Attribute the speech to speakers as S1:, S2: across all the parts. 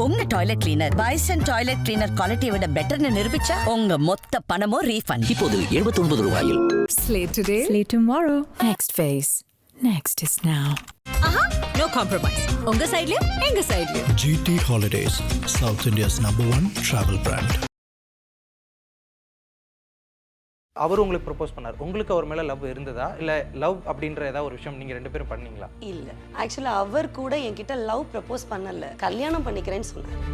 S1: உங்க toilet cleaner bison toilet cleaner குவாலிட்டியை விட பெட்டர்னு நிரூபிச்சா உங்க மொத்த பணமும் ரீஃபண்ட்.
S2: இப்போது 79 ரூபாயில்.
S3: Slate today, slate tomorrow. Next phase. Next is now.
S1: No compromise. உங்க சைடுலயும் எங்க சைடுலயும்.
S4: GT Holidays, South India's #1 travel brand.
S5: அவர் உங்களுக்கு ப்ரப்போஸ் பண்ணார், உங்களுக்கு அவர் மேலே லவ் இருந்ததா இல்லை லவ் அப்படின்ற ஏதாவது ஒரு விஷயம் நீங்கள் 2 பேரும் பண்ணீங்களா?
S6: இல்லை, ஆக்சுவலாக அவர் கூட என்கிட்ட லவ் ப்ரப்போஸ் பண்ணல, கல்யாணம் பண்ணிக்கிறேன்னு சொன்னார்.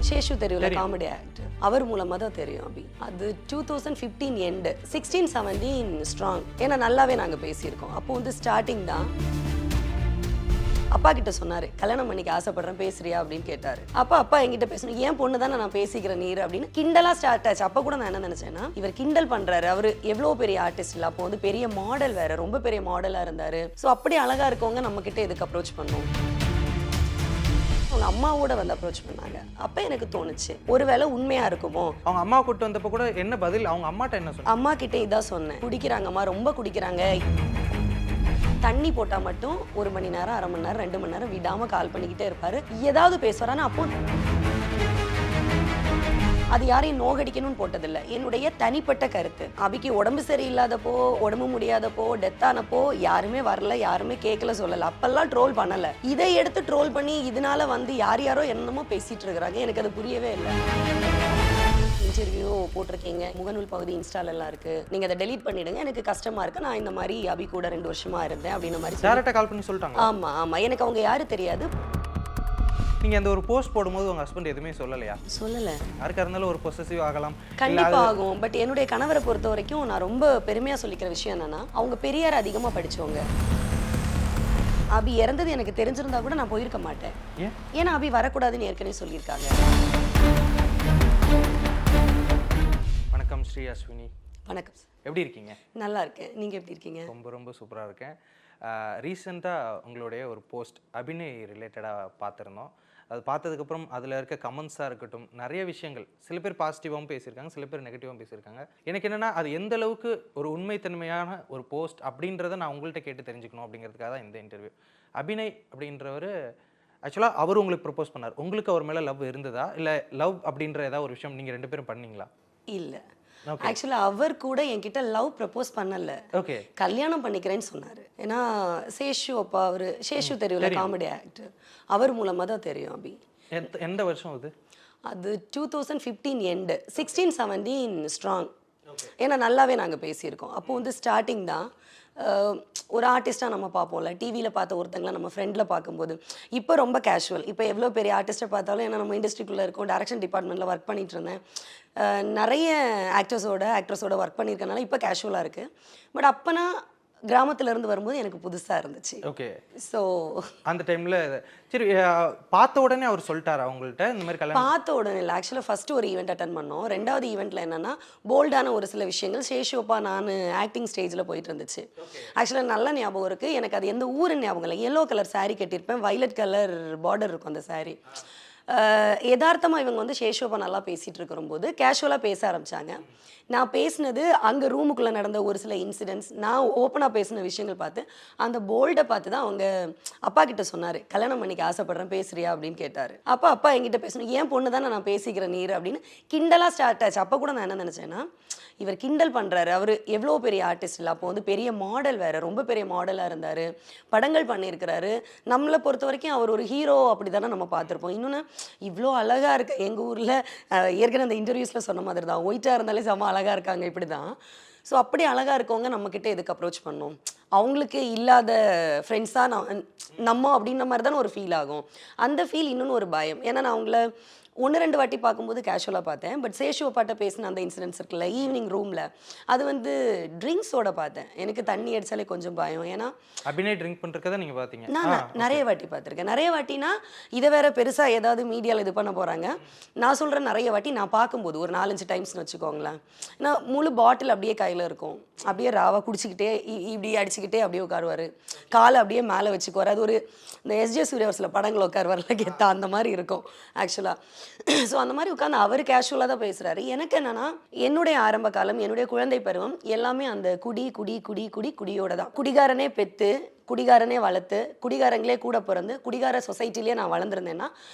S6: சேஷு தெரியும்ல, காமெடி ஆக்டர், அவர் மூலமாக தான் தெரியும் அபி. அது 2015 எண்டு, 16-17 ஸ்ட்ராங். ஏன்னா நல்லாவே நாங்கள் பேசியிருக்கோம். அப்போ வந்து ஸ்டார்டிங் தான். அப்பா கிட்ட சொன்னாரு, கல்யாணம் பண்ணிக்க ஆசைப்படுறேன், பேசுறியா அப்படின்னு கேட்டாரு. அப்பா என்கிட்ட பேசணும், ஏன் பொண்ணு தானே நான் பேசிக்கிறேன் நீர் அப்படின்னு கிண்டலா ஸ்டார்ட் ஆச்சு. அப்ப கூட நான் என்ன நினைச்சேன்னா, இவர் கிண்டல் பண்றாரு, அவரு எவ்வளவு பெரிய ஆர்டிஸ்ட் இல்ல, அப்போ வந்து பெரிய மாடல் வேற, ரொம்ப பெரிய மாடலா இருந்தாரு. ஸோ அப்படி அழகா இருக்கவங்க நம்ம கிட்ட எதுக்கு அப்ரோச் பண்ணோம். அவங்க அம்மாவோட வந்து அப்ரோச் பண்ணாங்க. அப்ப எனக்கு தோணுச்சு, ஒருவேளை உண்மையா இருக்குமோ.
S5: அவங்க அம்மா கூட்டு வந்தப்ப கூட என்ன பதில், அவங்க அம்மாட்ட என்ன சொன்னாங்க?
S6: அம்மா கிட்ட இதான் சொன்னேன், குடிக்கிறாங்கம்மா, ரொம்ப குடிக்கிறாங்க, தண்ணி போட்டா மட்டும் 1 மணி நேரம், 1/2 மணி நேரம், 2 மணி நேரம் விடாம கால் பண்ணிக்கிட்டே இருப்பாரு, ஏதாவது பேசுவாரு. ஆனா அப்போ அது யாரையும் நோகடிக்கணும்னு போட்டதில்லை, என்னுடைய தனிப்பட்ட கருத்து. அபிக்கு உடம்பு சரியில்லாதப்போ, உடம்பு முடியாதப்போ, டெத் ஆனப்போ யாருமே வரல, யாருமே கேட்கல, சொல்லல, அப்பெல்லாம் ட்ரோல் பண்ணல. இதை எடுத்து ட்ரோல் பண்ணி இதனால வந்து யாரோ என்னமோ பேசிட்டு இருக்கிறாங்க. எனக்கு அது புரியவே இல்லை. இன்டர்வியூ போட்டிருக்கீங்க, முகநூல் பகுதி இன்ஸ்டால எல்லாம் இருக்கு, நீங்க அதை டெலீட் பண்ணிடுங்க, எனக்கு கஷ்டமா இருக்கு, நான் இந்த மாதிரி அபி கூட 2 வருஷமா இருந்தேன் அப்படின்ற மாதிரி
S5: டைரக்டா கால் பண்ணி சொல்லிட்டாங்க.
S6: ஆமா, எனக்கு அவங்க யாரு தெரியாது.
S5: நீங்க அந்த ஒரு போஸ்ட் போடும்போது உங்க ஹஸ்பண்ட் எதுவுமே சொல்லலையா?
S6: சொல்லல.
S5: யாருக்கா இருந்தாலும் ஒரு பொசசிவ் ஆகலாம்,
S6: கண்டிப்பா ஆகும். பட் என்னுடைய கணவரை பொறுத்த வரைக்கும் நான் ரொம்ப பெருமையா சொல்லிக்கிற விஷயம் என்னன்னா, அவங்க பெரியார் அதிகமா படிச்சவங்க. அபி இறந்தது எனக்கு தெரிஞ்சிருந்தா கூட நான் போயிருக்க மாட்டேன். ஏன்னா அபி வரக்கூடாதுன்னு ஏற்கனவே சொல்லியிருக்காங்க.
S5: வணக்கம் ஸ்ரீ அஸ்வினி.
S6: வணக்கம்.
S5: எப்படி இருக்கீங்க?
S6: நல்லா இருக்கேன், நீங்க எப்படி இருக்கீங்க?
S5: ரொம்ப சூப்பராக இருக்கேன். ரீசெண்டாக உங்களுடைய ஒரு போஸ்ட் அபிநய் ரிலேட்டடாக பார்த்துருந்தோம். அது பார்த்ததுக்கப்புறம் அதில் இருக்க கமெண்ட்ஸாக இருக்கட்டும், நிறைய விஷயங்கள், சில பேர் பாசிட்டிவாகவும் பேசியிருக்காங்க, சில பேர் நெகட்டிவாகவும் பேசியிருக்காங்க. எனக்கு என்னென்னா, அது எந்த அளவுக்கு ஒரு உண்மைத்தன்மையான ஒரு போஸ்ட் அப்படின்றத நான் உங்கள்கிட்ட கேட்டு தெரிஞ்சுக்கணும் அப்படிங்கிறதுக்காக தான் இந்த இன்டர்வியூ. அபிநய் அப்படின்றவர் ஆக்சுவலாக அவர் உங்களுக்கு ப்ரப்போஸ் பண்ணார், உங்களுக்கு அவர் மேலே லவ் இருந்ததா இல்லை லவ் அப்படின்ற ஏதாவது ஒரு விஷயம் நீங்கள் 2 பேரும் பண்ணீங்களா?
S6: இல்லை, ஆக்சுவலாக அவர் கூட என்கிட்ட லவ் ப்ரப்போஸ் பண்ணல,
S5: ஓகே, கல்யாணம்
S6: பண்ணிக்கிறேன்னு சொன்னார். ஏன்னா சேஷு அப்பா, அவர் சேஷு தெரியும்ல, காமெடி ஆக்டர், அவர் மூலமாக தான் தெரியும் அபி.
S5: எந்த வருஷம் அது?
S6: அது 2015 எண்டு, 16-17 ஸ்ட்ராங். ஏன்னா நல்லாவே நாங்கள் பேசியிருக்கோம். அப்போ வந்து ஸ்டார்டிங் தான். ஒரு ஆர்டிஸ்ட்டாக நம்ம பார்ப்போம்ல, டிவியில் பார்த்த ஒருத்தங்களை நம்ம ஃப்ரெண்டில் பார்க்கும்போது, இப்போ ரொம்ப கேஷுவல். இப்போ எவ்வளோ பெரிய ஆர்டிஸ்ட்டை பார்த்தாலும், ஏன்னா நம்ம இண்டஸ்ட்ரிக்குள்ளே இருக்கோம், டைரக்ஷன் டிபார்ட்மெண்ட்டில் ஒர்க் பண்ணிகிட்டு இருந்தேன், நிறைய ஆக்ட்ரஸோட ஒர்க் பண்ணியிருக்கனால இப்போ கேஷுவலாக இருக்குது. பட் அப்போனா கிராமத்துலேருந்து வரும்போது எனக்கு புதுசாக இருந்துச்சு.
S5: ஓகே.
S6: ஸோ
S5: அந்த டைமில் சரி, பார்த்த உடனே அவர் சொல்லிட்டாரா உங்கள்கிட்ட இந்த மாதிரி கல்யாணம்?
S6: பார்த்த உடனே இல்லை, ஆக்சுவலாக ஃபஸ்ட்டு ஒரு ஈவெண்ட் அட்டன் பண்ணோம். 2வது ஈவெண்ட்டில் என்னென்னா, போல்டான ஒரு சில விஷயங்கள் சேஷோப்பா நான் ஆக்டிங் ஸ்டேஜில் போயிட்டு இருந்துச்சு. ஆக்சுவலாக நல்ல ஞாபகம் இருக்குது எனக்கு, அது எந்த ஊருன்னு ஞாபகம் இல்லை. எல்லோ கலர் சாரீ கட்டியிருப்பேன், வைலட் கலர் பார்டர் இருக்கும் அந்த சாரீ. யதார்த்தமாக இவங்க வந்து சேஷோப்பா நல்லா பேசிகிட்டு இருக்கிறபோது கேஷுவலாக பேச ஆரம்பித்தாங்க. நான் பேசினது அங்கே ரூமுக்குள்ளே நடந்த ஒரு சில இன்சிடென்ட்ஸ், நான் ஓப்பனாக பேசின விஷயங்கள் பார்த்து, அந்த போல்டை பார்த்து தான் அவங்க அப்பா கிட்ட சொன்னார், கல்யாணம் பண்ணிக்க ஆசைப்படுறேன், பேசுறியா அப்படின்னு கேட்டார். அப்பா என்கிட்ட பேசணும், ஏன் பொண்ணு தானே நான் பேசிக்கிறேன் நீர் அப்படின்னு கிண்டலாக ஸ்டார்ட் ஆச்சு. அப்போ கூட நான் என்ன நினச்சேன்னா, இவர் கிண்டல் பண்ணுறாரு, அவர் எவ்வளோ பெரிய ஆர்டிஸ்ட் இல்லை, அப்போ வந்து பெரிய மாடல் வேறு, ரொம்ப பெரிய மாடலாக இருந்தார், படங்கள் பண்ணியிருக்கிறாரு. நம்மளை பொறுத்த வரைக்கும் அவர் ஒரு ஹீரோ அப்படி தானே நம்ம பார்த்துருப்போம். இன்னொன்று இவ்வளோ அழகாக இருக்கு, எங்கள் ஊரில் ஏற்கனவே அந்த இன்டர்வியூஸில் சொன்ன மாதிரி தான், ஒயிட்டாக இருந்தாலே செம்ம அழகாக இருக்காங்க, இப்படி தான். ஸோ அப்படி அழகாக இருக்கவங்க நம்மக்கிட்ட எதுக்கு அப்ரோச் பண்ணோம்? அவங்களுக்கு இல்லாத ஃப்ரெண்ட்ஸாக நம்ம அப்படின்ற மாதிரி தானே ஒரு ஃபீல் ஆகும். அந்த ஃபீல் இன்னொன்று ஒரு பயம். ஏன்னா நான் அவங்கள 1-2 வாட்டி பார்க்கும்போது கேஷுவலாக பார்த்தேன். பட் சேஷு அப்பாட்ட பேசின அந்த இன்சிடென்ட்ஸ் இருக்குல்ல, ஈவினிங் ரூமில், அது வந்து ட்ரிங்க்ஸோட பார்த்தேன். எனக்கு தண்ணி அடித்தாலே கொஞ்சம் பயம். ஏன்னா
S5: அபிநய் ட்ரிங்க் பண்ணுறதை நீங்கள் பார்த்தீங்க?
S6: நான் நிறைய வாட்டி பார்த்துருக்கேன். நிறைய வாட்டினா இதை வேற பெருசாக ஏதாவது மீடியாவில் இது பண்ண போகிறாங்க. நான் சொல்கிறேன் நிறைய வாட்டி நான் பார்க்கும்போது ஒரு 4-5 டைம்ஸ்னு வச்சுக்கோங்களேன். ஏன்னா முழு பாட்டில் அப்படியே கையில் இருக்கும், அப்படியே ராவாக குடிச்சிக்கிட்டே இப்படியே அடிச்சுக்கிட்டே அப்படியே உட்காருவார், காலை அப்படியே மேலே வச்சுக்குவார். அது ஒரு இந்த எஸ்ஜே சூர்யாவர்ஸில் படங்கள் உட்காருவார்ல கெத்தா, அந்த மாதிரி இருக்கும் ஆக்சுவலாக. ஸோ அந்த மாதிரி உட்காந்து அவர் கேஷுவலாக தான் பேசுகிறாரு. எனக்கு என்னன்னா, என்னுடைய ஆரம்ப காலம், என்னுடைய குழந்தை பருவம் எல்லாமே அந்த குடியோட தான். குடிகாரனே பெற்று குடிகாரனே வளர்த்து குடிகாரங்களே கூட பிறந்து குடிகார சொசைட்டிலேயே நான் வளர்ந்துருந்தேன்னா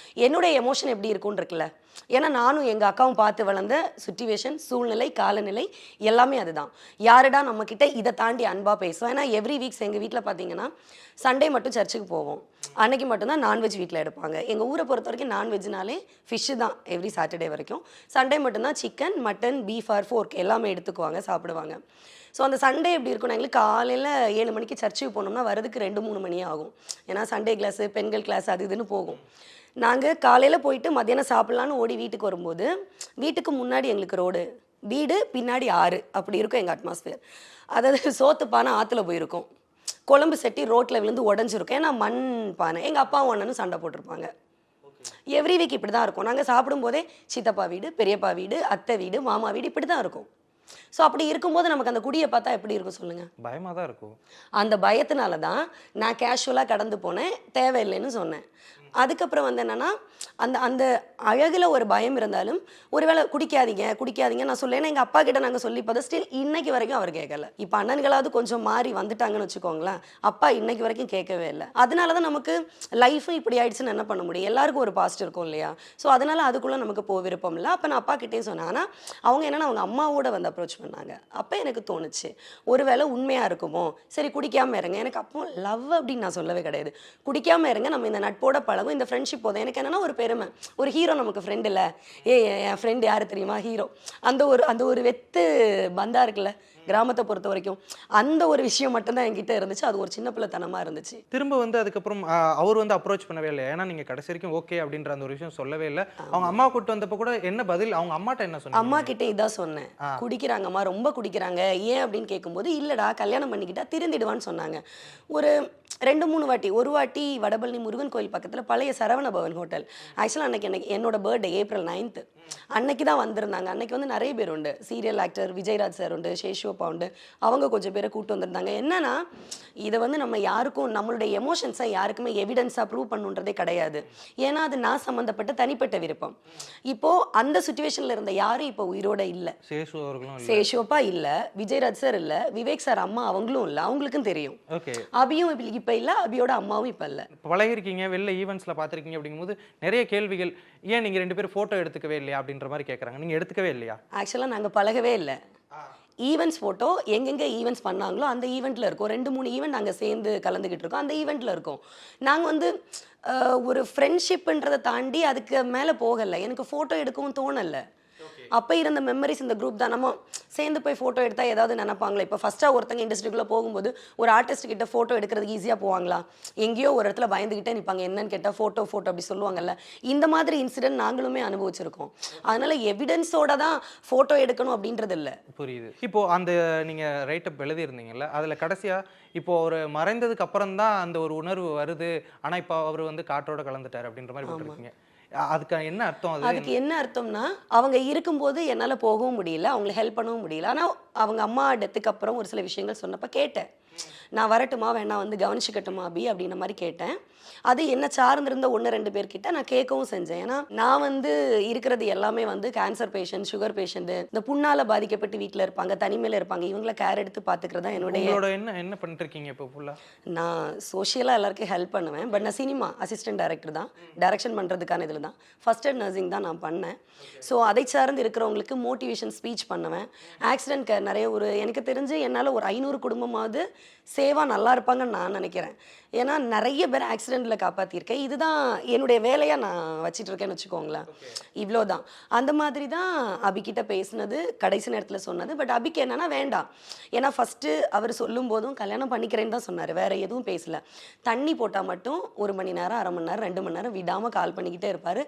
S6: என்னுடைய எமோஷன் எப்படி இருக்கும்னு இருக்குல்ல. ஏன்னா நானும் எங்கள் அக்காவும் பார்த்து வளர்ந்த சுச்சுவேஷன், சூழ்நிலை, காலநிலை எல்லாமே அதுதான். யாருடா நம்மக்கிட்ட இதை தாண்டி அன்பாக பேசுவோம். ஏன்னா எவ்ரி வீக்ஸ் எங்கள் வீட்டில் பார்த்தீங்கன்னா சண்டே மட்டும் சர்ச்சுக்கு போவோம். அன்னைக்கு மட்டும்தான் நான்வெஜ் வீட்டில் எடுப்பாங்க. எங்கள் ஊரை பொறுத்த வரைக்கும் நான்வெஜ்னாலே ஃபிஷ்ஷு தான் எவ்ரி சாட்டர்டே வரைக்கும். சண்டே மட்டும்தான் சிக்கன், மட்டன், பீஃப் ஆர் போர்க் எல்லாமே எடுத்துக்குவாங்க, சாப்பிடுவாங்க. ஸோ அந்த சண்டே எப்படி இருக்கும்னா எங்களுக்கு காலையில் 7 மணிக்கு சர்ச்சுக்கு போனோம்னா வரதுக்கு 2-3 மணி ஆகும். ஏன்னா சண்டே கிளாஸு, பெண்கள் கிளாஸ் அது இதுன்னு போகும். நாங்கள் காலையில் போயிட்டு மத்தியானம் சாப்பிட்லான்னு ஓடி வீட்டுக்கு வரும்போது வீட்டுக்கு முன்னாடி எங்களுக்கு ரோடு, வீடு பின்னாடி ஆறு, அப்படி இருக்கும் எங்கள் அட்மாஸ்பியர். அதாவது சோத்து பானை ஆற்றுல போயிருக்கும், குழம்பு சட்டி ரோட்டில் விழுந்து உடஞ்சிருக்கும். ஏன்னா மண் பானை. எங்கள் அப்பாவும் அண்ணனும் சண்டை போட்டிருப்பாங்க. எவ்ரி வீக் இப்படி தான் இருக்கும். நாங்கள் சாப்பிடும்போதே சித்தப்பா வீடு, பெரியப்பா வீடு, அத்தை வீடு, மாமா வீடு இப்படி தான் இருக்கும். ஸோ அப்படி இருக்கும்போது நமக்கு அந்த குடியை பார்த்தா எப்படி இருக்கும் சொல்லுங்க?
S5: பயமாக தான் இருக்கும்.
S6: அந்த பயத்தினால தான் நான் கேஷுவலாக கடந்து போனேன், தேவையில்லைன்னு சொன்னேன். அதுக்கப்புறம் வந்து என்னன்னா அந்த அந்த அழகில் ஒரு பயம் இருந்தாலும் ஒருவேளை குடிக்காதீங்க நான் சொல்லேன். எங்கள் அப்பா கிட்ட நாங்கள் சொல்லி பார்த்தோம், ஸ்டில் இன்னைக்கு வரைக்கும் அவர் கேட்கல. இப்போ அண்ணன்களாவது கொஞ்சம் மாறி வந்துட்டாங்கன்னு வச்சுக்கோங்களேன், அப்பா இன்னைக்கு வரைக்கும் கேட்கவே இல்லை. அதனால தான் நமக்கு லைஃபும் இப்படி ஆயிடுச்சுன்னு என்ன பண்ண முடியும்? எல்லாருக்கும் ஒரு பாஸ்ட் இருக்கும் இல்லையா? ஸோ அதனால அதுக்குள்ளே நமக்கு போக விருப்பம் இல்லை. அப்போ நான் அப்பா கிட்டே சொன்னேன். ஆனால் அவங்க என்னன்னா அவங்க அம்மாவோட வந்து அப்ரோச் பண்ணாங்க. அப்போ எனக்கு தோணுச்சு ஒருவேளை உண்மையாக இருக்குமோ, சரி குடிக்காமல் இருங்க. எனக்கு அப்போ லவ் அப்படின்னு நான் சொல்லவே கிடையாது. குடிக்காமல் இருங்க, நம்ம இந்த நட்போட பழகும், இந்த ஃப்ரெண்ட்ஷிப் போதும். எனக்கு என்னன்னா ஒரு பெருமை, ஒரு ஹீரோ நமக்கு ஃப்ரெண்ட் இல்லை. என் ஃப்ரெண்டு யாரு தெரியுமா? ஹீரோ. அந்த ஒரு வெத்து பந்தா இருக்குல்ல கிராமத்தை பொறுத்த வரைக்கும், அந்த ஒரு விஷயம் மட்டும்தான் என்கிட்ட இருந்துச்சு. அது ஒரு சின்ன பிள்ளைத்தனமாக இருந்துச்சு.
S5: திரும்ப வந்து அதுக்கப்புறம் அவர் வந்து அப்ரோச் பண்ணவே இல்லை. ஏன்னா நீங்கள் கடைசி வரைக்கும் ஓகே அப்படின்ற அந்த ஒரு விஷயம் சொல்லவே இல்லை. அவங்க அம்மா கூட்டு வந்தப்போ கூட என்ன பதில்? அவங்க அம்மாட்ட என்ன சொன்னாங்க?
S6: அம்மா கிட்டே இதான் சொன்னேன், குடிக்கிறாங்கம்மா, ரொம்ப குடிக்கிறாங்க. ஏன் அப்படின்னு கேட்கும்போது இல்லடா கல்யாணம் பண்ணிக்கிட்டா திருந்திடுவான்னு சொன்னாங்க. ஒரு 2-3 வாட்டி. ஒரு வாட்டி வடபழனி முருகன் கோயில் பக்கத்தில் பழைய சரவண பவன் ஹோட்டல். ஆக்சுவலாக அன்னைக்கு என்னோட பர்த்டே April 9th. அன்னைக்கு தான் வந்திருந்தாங்க. அன்னைக்கு வந்து நிறைய பேர் உண்டு, சீரியல் ஆக்டர் விஜயராஜ் சார் உண்டு, சேஷோப்பா உண்டு, அவங்க கொஞ்சம் பேரை கூப்பிட்டு வந்திருந்தாங்க. என்னன்னா இதை வந்து நம்ம யாருக்கும் நம்மளுடைய எமோஷன்ஸை யாருக்குமே எவிடன்ஸாக ப்ரூவ் பண்ணுன்றதே கிடையாது. ஏன்னா அது நான் சம்மந்தப்பட்ட தனிப்பட்ட விருப்பம். இப்போ அந்த சுச்சுவேஷனில் இருந்த யாரும் இப்போ உயிரோட இல்லை. சேஷோப்பா இல்லை, விஜயராஜ் சார் இல்லை, விவேக் சார் அம்மா அவங்களும் இல்லை, அவங்களுக்கும் தெரியும். அபியும் இப்போ இல்லை, அபியோட அம்மாவும் இப்போ இல்லை.
S5: பழகிருக்கீங்க, வெளில ஈவெண்ட்ஸில் பார்த்துருக்கீங்க, அப்படிங்கும்போது நிறைய கேள்விகள். ஏன் நீங்கள் 2 பேரும் ஃபோட்டோ எடுத்துக்கவே இல்லையா அப்படின்ற மாதிரி கேட்குறாங்க. நீங்கள் எடுத்துக்கவே இல்லையா?
S6: ஆக்சுவலாக நாங்கள் பழகவே இல்லை. ஈவெண்ட்ஸ் ஃபோட்டோ எங்கெங்கே ஈவெண்ட்ஸ் பண்ணாங்களோ அந்த ஈவெண்ட்டில் இருக்கும். 2-3 ஈவெண்ட் நாங்கள் சேர்ந்து கலந்துக்கிட்டு இருக்கோம், அந்த ஈவெண்ட்டில் இருக்கோம். நாங்கள் வந்து ஒரு ஃப்ரெண்ட்ஷிப்புன்றதை தாண்டி அதுக்கு மேலே போகலை. எனக்கு ஃபோட்டோ எடுக்கவும் தோணலை. அப்போ இருந்த மெமரிஸ் இந்த குரூப் தான். நம்ம சேர்ந்து போய் ஃபோட்டோ எடுத்தால் ஏதாவது நினைப்பாங்களா? இப்போ ஃபஸ்ட்டாக ஒருத்தங்க இண்டஸ்ட்ரிக்குள்ளே போகும்போது ஒரு ஆர்டிஸ்ட் கிட்ட ஃபோட்டோ எடுக்கிறதுக்கு ஈஸியாக போவாங்களா? எங்கேயோ ஒரு இடத்துல பயந்துக்கிட்டே நிற்பாங்க, என்னன்னு கேட்டால் ஃபோட்டோ அப்படி சொல்லுவாங்கல்ல. இந்த மாதிரி இன்சிடென்ட் நாங்களுமே அனுபவிச்சிருக்கோம். அதனால எவிடன்ஸோட தான் ஃபோட்டோ எடுக்கணும் அப்படின்றது இல்லை.
S5: புரியுது. இப்போ அந்த நீங்கள் ரைட்டப் எழுதியிருந்தீங்கல்ல, அதில் கடைசியாக இப்போ ஒரு மறைந்ததுக்கு அப்புறம் தான் அந்த ஒரு உணர்வு வருது, ஆனால் இப்போ அவர் வந்து காற்றோட கலந்துட்டார் அப்படின்ற மாதிரி போட்டிருக்கீங்க. அதுக்கு என்ன அர்த்தம்?
S6: அதுக்கு என்ன அர்த்தம்னா அவங்க இருக்கும்போது என்னால் போகவும் முடியல, அவங்களை ஹெல்ப் பண்ணவும் முடியல. ஆனால் அவங்க அம்மா டெத்துக்கு அப்புறம் ஒரு சில விஷயங்கள் சொன்னப்போ கேட்டேன், நான் வரட்டுமா வேணா வந்து கவனிச்சுக்கட்டுமா அபி அப்படின்ற மாதிரி கேட்டேன். அது என்ன சார்ந்திருந்த 1-2 பேர்கிட்ட நான் கேட்கவும் செஞ்சேன். ஏன்னா நான் வந்து இருக்கிறது எல்லாமே வந்து கேன்சர் பேஷண்ட், சுகர் பேஷண்ட், இந்த புண்ணால பாதிக்கப்பட்டு வீட்டில் இருப்பாங்க, தனிமையில் இருப்பாங்க, இவங்கள கேர் எடுத்து பார்த்துக்கிறதா என்னுடைய.
S5: என்ன பண்ணிருக்கீங்க இப்போ ஃபுல்லா?
S6: நான் சோஷியலாக எல்லாருக்கும் ஹெல்ப் பண்ணுவேன். பட் நான் சினிமா அசிஸ்டன்ட் டைரக்டர் தான், டைரக்ஷன் பண்ணுறதுக்கான இதில் தான் ஃபர்ஸ்ட் எய்ட் நர்சிங் தான் நான் பண்ணேன். ஸோ அதை சார்ந்து இருக்கிறவங்களுக்கு மோட்டிவேஷன் ஸ்பீச் பண்ணுவேன். ஆக்சிடென்ட் கேர் நிறைய எனக்கு தெரிஞ்சு என்னால் ஒரு 500 குடும்பமாவது சேவாக நல்லா இருப்பாங்கன்னு நான் நினைக்கிறேன். ஏன்னா நிறைய பேர் ஆக்சிடெண்ட்டில் காப்பாற்றிருக்கேன். இதுதான் என்னுடைய வேலையாக நான் வச்சிட்டு இருக்கேன்னு வச்சுக்கோங்களேன். இவ்வளோ தான். அந்த மாதிரி தான் அபிக்கிட்ட பேசினது, கடைசி நேரத்தில் சொன்னது. பட் அபிக்கு என்னன்னா வேண்டாம், ஏன்னா ஃபஸ்ட்டு அவர் சொல்லும் போதும் கல்யாணம் பண்ணிக்கிறேன்னு தான் சொன்னார், வேற எதுவும் பேசலை. தண்ணி போட்டால் மட்டும் 1 மணி நேரம், 1/2 மணி நேரம், 2 மணி நேரம் விடாமல் கால் பண்ணிக்கிட்டே இருப்பார்,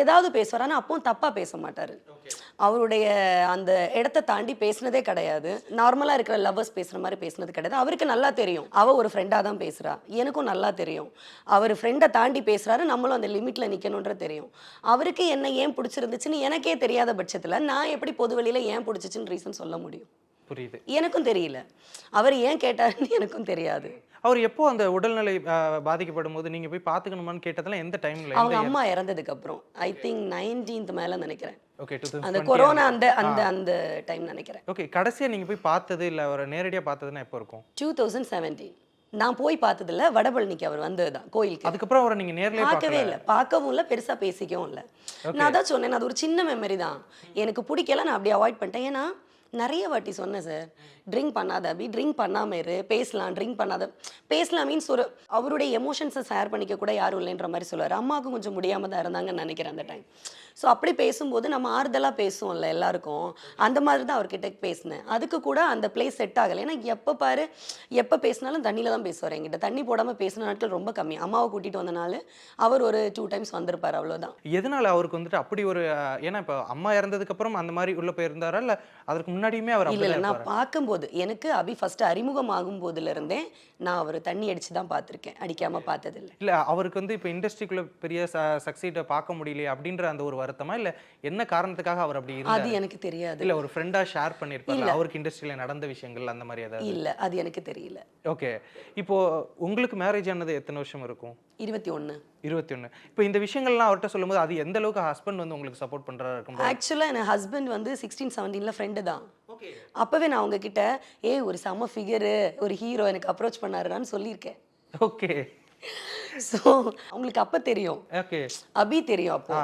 S6: ஏதாவது பேசுவார். ஆனால் அப்பவும் தப்பாக பேச மாட்டார். அவருடைய அந்த இடத்த தாண்டி பேசினதே கிடையாது. நார்மலாக இருக்கிற லவ்வர்ஸ் பேசுகிற மாதிரி பேசினது கிடையாது. அவருக்கு நல்லா தெரியும் அவள் ஒரு ஃப்ரெண்டாக தான் பேசுகிறா, எனக்கும் நல்லா தெரியும் அவர் ஃப்ரெண்டை தாண்டி பேசுகிறாரு, நம்மளும் அந்த லிமிட்டில் நிற்கணுன்றது தெரியும். அவருக்கு என்ன ஏன் பிடிச்சிருந்துச்சுன்னு எனக்கே தெரியாத பட்சத்தில் நான் எப்படி பொது வழியில் ஏன் பிடிச்சிச்சுன்னு ரீசன் சொல்ல முடியும்?
S5: புரியுது.
S6: எனக்கும் தெரியல, அவர் ஏன் கேட்டாருன்னு எனக்கும் தெரியாது.
S5: அவர் எப்போ அந்த உடல்நிலை பாதிக்கப்படும் போது நீங்க போய் பாத்துக்கணுமான்னு கேட்டதெல்லாம் எந்த டைம்ல?
S6: அவங்க அம்மா இறந்ததுக்கு அப்புறம் ஐ திங்க் 19th மேல நினைக்கிறேன்.
S5: ஓகே,
S6: அந்த கொரோனா அந்த டைம் நினைக்கிறேன்.
S5: ஓகே, கடைசியா நீங்க போய் பார்த்தது இல்ல ஒரு நேரடியா பார்த்ததுன்னா எப்போ இருக்கும்?
S6: 2017. நான் போய் பார்த்ததில்ல, வடபழனிக்கு அவர் வந்ததுதான் கோயிலுக்கு.
S5: அதுக்கப்புறம் அவரை நீங்க நேர்லயே
S6: பார்க்கவே
S5: பார்க்கல?
S6: இல்லை, பார்க்கவும் இல்லை, பெருசா பேசிக்கவும் இல்லை. நான் தான் சொன்னேன், அது ஒரு சின்ன மெமரி தான், எனக்கு பிடிக்கல, நான் அப்படியே அவாய்ட் பண்ணிட்டேன். ஏன்னா நிறைய வாட்டி சொன்னேன் சார், ட்ரிங்க் பண்ணாத அபி, ட்ரிங்க் பண்ணாம இரு, பேசலாம், ட்ரிங்க் பண்ணாத பேசலாம் மீன்ஸ் ஒரு அவருடைய எமோஷன்ஸை ஷேர் பண்ணிக்க கூட யாரும் இல்லைன்ற மாதிரி சொல்லுவார். அம்மாவுக்கும் கொஞ்சம் முடியாம தான் இருந்தாங்கன்னு நினைக்கிறேன் அந்த டைம். ஸோ அப்படி பேசும்போது நம்ம ஆறுதலாக பேசுவோம்ல எல்லாருக்கும், அந்த மாதிரி தான் அவர்கிட்ட பேசினேன். அதுக்கு கூட அந்த பிளேஸ் செட் ஆகலை. ஏன்னா எப்போ பேசினாலும் தண்ணியில் தான் பேசுவார் என்கிட்ட. தண்ணி போடாமல் பேசின நாட்கள் ரொம்ப கம்மி. அம்மாவை கூட்டிகிட்டு வந்தனால அவர் ஒரு 2 டைம்ஸ் வந்திருப்பார், அவ்வளோதான்.
S5: எதனால அவருக்கு வந்துட்டு அப்படி ஒரு ஏன்னா இப்போ அம்மா இறந்ததுக்கு அப்புறம் அந்த மாதிரி உள்ள போயிருந்தாரா இல்ல அதற்கு முன்னாடியுமே அவர்
S6: இல்லை
S5: அப்படி
S6: இல்லை, நான் பார்க்கும்போது எனக்கு அபி ஃபர்ஸ்ட் அறிமுகமாகும் போதுலேருந்தே நான் அவர் தண்ணி அடித்து தான் பார்த்துருக்கேன், அடிக்காமல் பார்த்ததில்லை.
S5: இல்ல அவருக்கு வந்து இப்போ இண்டஸ்ட்ரிக்குள்ள பெரிய சக்சீட்டை பார்க்க முடியலையே அப்படின்ற அந்த ஒரு வருத்தமா இல்ல என்ன காரணத்துக்காக அவர் அப்படி
S6: அது
S5: இருந்தாரு?
S6: எனக்கு தெரியாது.
S5: இல்ல ஒரு ஃப்ரெண்டா ஷேர் பண்ணிருப்பாரு அவருக்கு இண்டஸ்ட்ரியில நடந்த விஷயங்கள் அந்த மாதிரி ஏதாவது?
S6: இல்லை, அது எனக்கு தெரியல.
S5: ஓகே, இப்போ உங்களுக்கு மேரேஜ் ஆனது எத்தனை வருஷம் இருக்கும்?
S6: 21.
S5: 21. இப்போ இந்த விஷயங்கள்லாம் அவர்கிட்ட சொல்லும்போது அது எந்த அளவுக்கு ஹஸ்பண்ட் வந்து உங்களுக்கு சப்போர்ட் பண்றாரு இருக்கும்?
S6: ஆக்சுவலாக என் ஹஸ்பண்ட் வந்து 16-17 ஃப்ரெண்டு தான். அப்போவே நான் அவங்க கிட்ட ஒரு செம ஃபிகரு, ஒரு ஹீரோ எனக்கு அப்ரோச் பண்ணாருன்னு சொல்லியிருக்கேன்.
S5: ஓகே.
S6: ஸோ அவங்களுக்கு அப்போ தெரியும்,
S5: ஓகே,
S6: அபி தெரியும் அப்போ.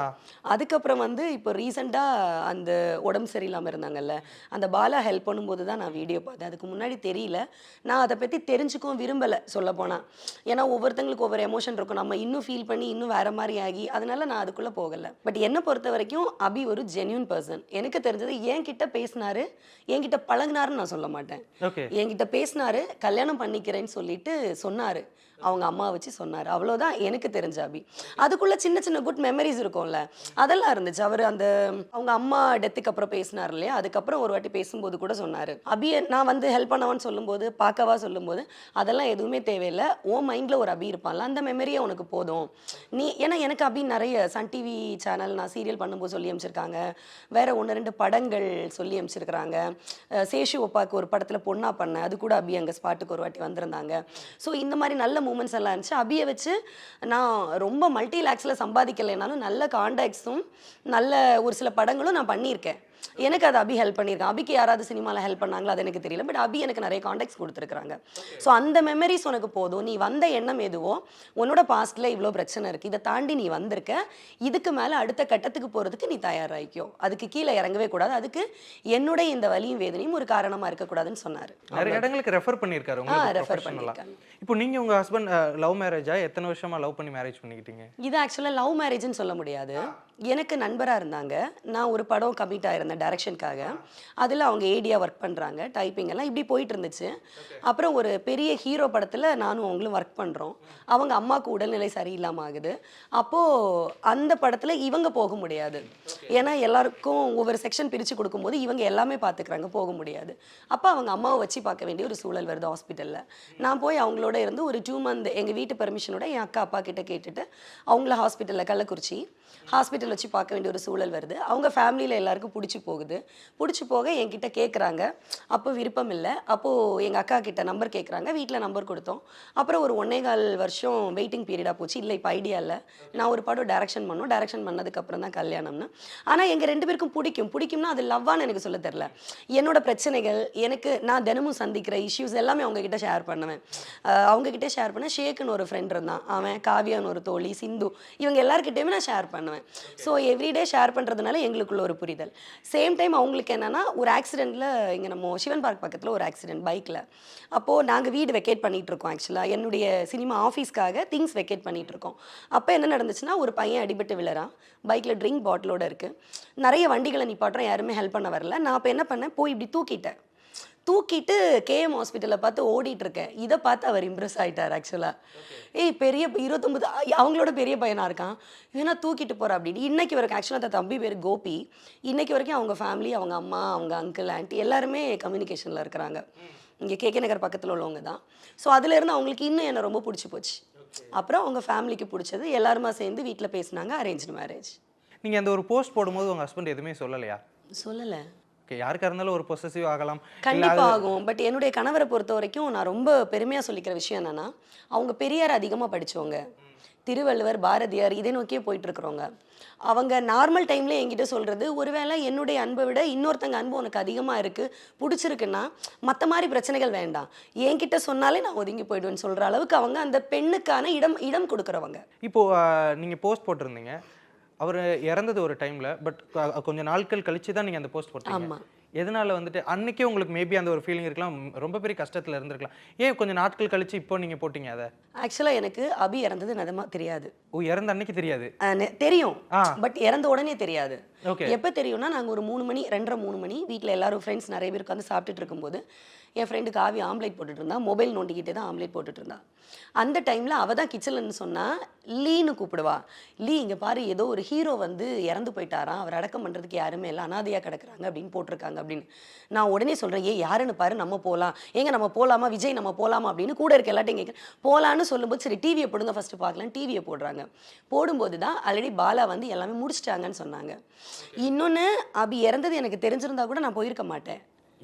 S6: அதுக்கப்புறம் வந்து இப்போ ரீசெண்டாக அந்த உடம்பு சரியில்லாமல் இருந்தாங்கல்ல, அந்த பாலா ஹெல்ப் பண்ணும்போது தான் நான் வீடியோ பார்த்தேன். அதுக்கு முன்னாடி தெரியல, நான் அதை பற்றி தெரிஞ்சுக்கவும் விரும்பலை சொல்ல போனால். ஏன்னா ஒவ்வொருத்தங்களுக்கு ஒவ்வொரு எமோஷன் இருக்கும், நம்ம இன்னும் ஃபீல் பண்ணி இன்னும் வேற மாதிரி ஆகி, அதனால நான் அதுக்குள்ளே போகலை. பட் என்னை பொறுத்த வரைக்கும் அபி ஒரு ஜென்யூன் பர்சன். எனக்கு தெரிஞ்சது என்கிட்ட பேசினாரு, என்கிட்ட பழகினாருன்னு நான் சொல்ல மாட்டேன்.
S5: ஓகே,
S6: என்கிட்ட பேசினாரு, கல்யாணம் பண்ணிக்கிறேன்னு சொல்லிட்டு சொன்னாரு, அவங்க அம்மா வச்சு சொன்னார், அவ்வளோதான் எனக்கு தெரிஞ்ச அபி. அதுக்குள்ள சின்ன சின்ன குட் மெமரிஸ் இருக்கும்ல, அதெல்லாம் இருந்துச்சு. அவர் அந்த அவங்க அம்மா டெத்துக்கு அப்புறம் பேசினார் இல்லையா, அதுக்கப்புறம் ஒரு வாட்டி பேசும்போது கூட சொன்னார், அபியை நான் வந்து ஹெல்ப் பண்ணவான்னு சொல்லும்போது, பார்க்கவா சொல்லும்போது, அதெல்லாம் எதுவுமே தேவையில்லை, உன் மைண்டில் ஒரு அபி இருப்பான்ல, அந்த மெமரியே உனக்கு போதும் நீ. ஏன்னா எனக்கு அபி நிறைய சன் டிவி சேனல் நான் சீரியல் பண்ணும்போது சொல்லி அமைச்சிருக்காங்க, வேற 1-2 படங்கள் சொல்லி அமைச்சிருக்கிறாங்க. சேஷு ஒப்பாக்கு ஒரு படத்தில் பொண்ணா பண்ணேன், அது கூட அபி அங்கே ஸ்பாட்டுக்கு ஒரு வாட்டி வந்திருந்தாங்க. ஸோ இந்த மாதிரி நல்ல மூமெண்ட்ஸ் எல்லாம் இருந்துச்சு. அபியை வச்சு நான் ரொம்ப மல்டி லேக்ஸில் சம்பாதிக்கலைனாலும் நல்ல கான்டாக்ட்ஸும் நல்ல ஒரு சில படங்களும் நான் பண்ணியிருக்கேன். எனக்கு அது அபி ஹெல்ப் பண்ணியிருக்கேன். அபிக்கு யாராவது சினிமாவில் ஹெல்ப் பண்ணாங்களோ அது எனக்கு தெரியல, பட் அபி எனக்கு நிறைய கான்டாக்ட்ஸ் கொடுத்துருக்காங்க. ஸோ அந்த மெமரிஸ் உனக்கு போதும், நீ வந்த எண்ணம் எதுவோ, உன்னோட பாஸ்ட்டில் இவ்வளோ பிரச்சனை இருக்குது, இதை தாண்டி நீ வந்திருக்க, இதுக்கு மேலே அடுத்த கட்டத்துக்கு போகிறதுக்கு நீ தயாராகிக்கோ, அதுக்கு கீழே இறங்கவே கூடாது, அதுக்கு என்னுடைய இந்த வலியும் வேதனையும் ஒரு காரணமாக இருக்கக்கூடாதுன்னு சொன்னார்.
S5: நிறைய இடங்களுக்கு ரெஃபர் பண்ணியிருக்காரு உங்களுக்கு
S6: ரெஃபர்
S5: ப்ரொஃபஷனலா.
S6: பண்ணியிருக்காங்க.
S5: இப்போ நீங்க உங்க ஹஸ்பண்ட் லவ் மேரேஜா? எத்தனை வருஷமா லவ் பண்ணி மேரேஜ் பண்ணிக்கிட்டீங்க?
S6: இது ஆக்சுவலாக லவ் மேரேஜ்னு சொல்ல முடியாது. எனக்கு நண்பராக இருந்தாங்க, நான் ஒரு படம் கமிட் ஆயிருந்தேன் டைரக்ஷனுக்காக, அதில் அவங்க ஏடியா ஒர்க் பண்ணுறாங்க, டைப்பிங் எல்லாம் இப்படி போயிட்டு இருந்துச்சு. அப்புறம் ஒரு பெரிய ஹீரோ படத்தில் நானும் அவங்களும் ஒர்க் பண்ணுறோம். அவங்க அம்மாவுக்கு உடல்நிலை சரியில்லாமல் ஆகுது. அப்போது அந்த படத்தில் இவங்க போக முடியாது, ஏன்னா எல்லாருக்கும் ஒவ்வொரு செக்ஷன் பிரித்து கொடுக்கும்போது இவங்க எல்லாமே பார்த்துக்கிறாங்க, போக முடியாது. அப்போ அவங்க அம்மாவை வச்சு பார்க்க வேண்டிய ஒரு சூழல் வருது ஹாஸ்பிட்டலில். நான் போய் அவங்களோட இருந்து ஒரு 2 மந்த் எங்கள் வீட்டு பெர்மிஷனோட என் அக்கா அப்பா கிட்ட கேட்டுட்டு அவங்கள ஹாஸ்பிட்டலில் கள்ளக்குறிச்சி ஹாஸ்பிட்டல் வச்சு பார்க்க வேண்டிய ஒரு சூழல் வருது. அவங்க ஃபேமிலியில் எல்லாருக்கும் பிடிச்சி போகுது. பிடிச்சி போக என்கிட்ட கேட்குறாங்க, அப்போ விருப்பம் இல்லை. அப்போது எங்கள் அக்கா கிட்ட நம்பர் கேட்குறாங்க, வீட்டில் நம்பர் கொடுத்தோம். அப்புறம் ஒரு 1.25 வருஷம் வெயிட்டிங் பீரியடாக போச்சு. இல்லை இப்போ ஐடியா இல்லை, நான் ஒரு படம் டைரக்ஷன் பண்ணதுக்கப்புறம் தான் கல்யாணம்னு. ஆனால் எங்கள் 2 பேருக்கும் பிடிக்கும்னா அது லவ்வான்னு எனக்கு சொல்ல தெரில. என்னோட பிரச்சனைகள், நான் தினமும் சந்திக்கிற இஷ்யூஸ் எல்லாமே அவங்ககிட்ட ஷேர் பண்ணுவேன். அவங்ககிட்ட ஷேர் பண்ண ஷேக்குன்னு ஒரு ஃப்ரெண்ட் இருந்தான், அவன் காவியான்னு ஒரு தோழி, சிந்து, இவங்க எல்லாருக்கிட்டையுமே நான் ஷேர் பண்ணுவேன். ஸோ எவ்ரிடே ஷேர் பண்ணுறதுனால எங்களுக்குள்ள ஒரு புரிதல். சேம் டைம் அவங்களுக்கு என்னன்னா, ஒரு ஆக்சிடெண்ட்டில் இங்கே நம்ம சிவன் பார்க் பக்கத்தில் ஒரு ஆக்சிடென்ட் பைக்கில். அப்போது நாங்கள் வீடு வெக்கேட் பண்ணிகிட்டு இருக்கோம், ஆக்சுவலாக என்னுடைய சினிமா ஆஃபீஸ்க்காக திங்ஸ் வெக்கேட் பண்ணிகிட்டு இருக்கோம். அப்போ என்ன நடந்துச்சுன்னா, ஒரு பையன் அடிபட்டு விழறான், பைக்கில் ட்ரிங்க் பாட்டிலோடு இருக்குது. நிறைய வண்டிகளை நிப்பாட்டுறோம், யாருமே ஹெல்ப் பண்ண வரல. நான் அப்போ என்ன பண்ணேன், போய் இப்படி தூக்கிட்டு கேஎம் ஹாஸ்பிட்டலில் பார்த்து ஓடிட்டு இருக்கேன். இதை பார்த்து அவர் இம்ப்ரெஸ் ஆகிட்டார் ஆக்சுவலாக. பெரிய 29 அவங்களோட பெரிய பையனாக இருக்கான், ஏன்னா தூக்கிட்டு போகிற அப்படின்னு. இன்னைக்கு வரைக்கும் ஆக்சுவலாக அந்த தம்பி பேர் கோபி. இன்னைக்கு வரைக்கும் அவங்க ஃபேமிலி, அவங்க அம்மா, அவங்க அங்கிள், ஆண்டி எல்லாருமே கம்யூனிகேஷனில் இருக்கிறாங்க. இங்கே கேகே நகர் பக்கத்தில் உள்ளவங்க தான். ஸோ அதுலேருந்து அவங்களுக்கு இன்னும் என்னை ரொம்ப பிடிச்சி போச்சு. அப்புறம் அவங்க ஃபேமிலிக்கு பிடிச்சது, எல்லாருமா சேர்ந்து வீட்டில் பேசினாங்க, அரேஞ்ச்டு மேரேஜ்.
S5: நீங்கள் அந்த ஒரு போஸ்ட் போடும்போது உங்கள் ஹஸ்பண்ட் எதுவுமே சொல்லலையா?
S6: சொல்லலை.
S5: ஓகே, யாருக்கா இருந்தாலும் ஒரு பொசசிவ் ஆகலாம்,
S6: கண்டிப்பாக ஆகும். பட் என்னுடைய கணவரை பொறுத்த வரைக்கும் நான் ரொம்ப பெருமையாக சொல்லிக்கிற விஷயம் என்னென்னா, அவங்க பெரியார் அதிகமாக படித்தவங்க, திருவள்ளுவர், பாரதியார் இதை நோக்கியே போயிட்டு இருக்கிறவங்க. அவங்க நார்மல் டைம்ல என்கிட்ட சொல்றது, ஒருவேளை என்னுடைய அன்பை விட இன்னொருத்தங்க அன்பு உனக்கு அதிகமா இருக்கு, பிடிச்சிருக்குன்னா மற்ற மாதிரி பிரச்சனைகள் வேண்டாம், என்கிட்ட சொன்னாலே நான் ஒதுங்கி போயிடுவேன்னு சொல்ற அளவுக்கு அவங்க அந்த பெண்ணுக்கான இடம் கொடுக்குறவங்க.
S5: இப்போ நீங்க போஸ்ட் போட்டிருந்தீங்க, அவர் இறந்தது ஒரு டைம்ல, பட் கொஞ்சம் நாட்கள் கழிச்சு தான் நீங்க அந்த போஸ்ட் போட்டீங்க.
S6: ஆமா.
S5: எதனால வந்துட்டு அன்னைக்கே உங்களுக்கு மேபி அந்த ஒரு ஃபீலிங் இருக்கலாம், ரொம்ப பெரிய கஷ்டத்துல இருந்திருக்கலாம், ஏன் கொஞ்சம் நாட்கள் கழிச்சு இப்போ நீங்க போட்டீங்க அதை?
S6: ஆக்சுவலா எனக்கு அபி இறந்தது நிஜமா தெரியாது.
S5: ஓ, இறந்த அன்னைக்கு தெரியாது?
S6: தெரியும், பட் இறந்த உடனே தெரியாது.
S5: ஓகே.
S6: எப்போ தெரியும்னா, நாங்கள் ஒரு 3 மணி 2:30 3 மணி வீட்டில் எல்லாரும் ஃப்ரெண்ட்ஸ் நிறைய பேர் உட்காந்து சாப்பிட்டுட்டு இருக்கும்போது என் ஃப்ரெண்டுக்கு ஆவி ஆம்லேட் போட்டுட்டு இருந்தா, மொபைல் நோண்டிக்கிட்டே தான் ஆம்லேட் போட்டுட்டு இருந்தா. அந்த டைமில் அவள் தான் கிச்சன்லன்னு சொன்னால் லீன்னு கூப்பிடுவா. லீ இங்கே பாரு, ஏதோ ஒரு ஹீரோ வந்து இறந்து போயிட்டாராம், அவர் அடக்கம் பண்ணுறதுக்கு யாருமே இல்லை, அனாதையாக கிடக்குறாங்க அப்படின்னு போட்டிருக்காங்க அப்படின்னு. நான் உடனே சொல்கிறேன், யாருன்னு பாரு, நம்ம போகலாம், நம்ம போகலாமா, விஜய் நம்ம போகலாமா அப்படின்னு கூட இருக்க எல்லாத்தையும் கேட்குறேன். போகலான்னு சொல்லும்போது சரி டிவியை போடுங்க ஃபஸ்ட்டு பார்க்கலாம், டிவியை போடுறாங்க. போடும்போது தான் ஆல்ரெடி பாலா வந்து எல்லாமே முடிச்சிட்டாங்கன்னு சொன்னாங்க. இன்னொன்று, அபி இறந்தது எனக்கு தெரிஞ்சிருந்தா கூட நான் போயிருக்க மாட்டேன்.